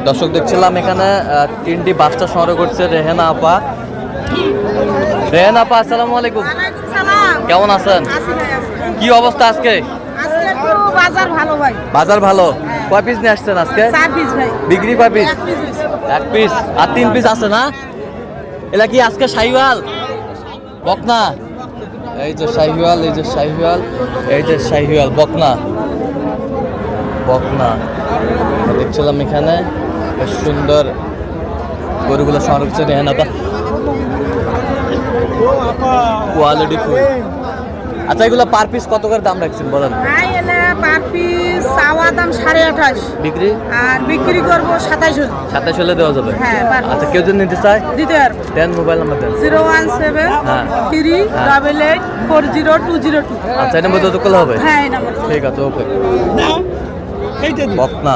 দর্শক দেখছিলাম এখানে তিনটি বাচ্চা সংগ্রহ করছে রেহেনা আপা। রেহেনা আপা, আসসালামু আলাইকুম। কেমন আছেন? কি অবস্থা আজকে? বাজার ভালো। কয় পিস নিয়ে আসছেন আজকে? বিক্রি কয় পিস? এক পিস। আর 3 পিস আছে না? এলা কি আজকে শাহিওয়াল বকনা? এই যে শাহিওয়াল, এই যে শাহিওয়াল, এই যে শাহিওয়াল বকনা বকনা দেখছিলাম এখানে। বেশ সুন্দর গরুগুলো সংরক্ষণ রেহেনাটা কোয়ালিটি ফুল। আচ্ছা, এগুলো পার পিস কত করে দাম রাখছেন বলেন? পার পিস চাওয়া দাম 28.5, বিক্রি আর বিক্রি করবো 27 হলে দেওয়া যাবে। হ্যাঁ, আচ্ছা, কেউ যদি নিতে চায় দিতে পারবো। দেন, মোবাইল নাম্বার দেন। 017-388-40-202। আচ্ছা, এই নাম্বার যোগাযোগ করলে হবে? হ্যাঁ, এই নাম্বার। ঠিক আছে, ওকে। বকনা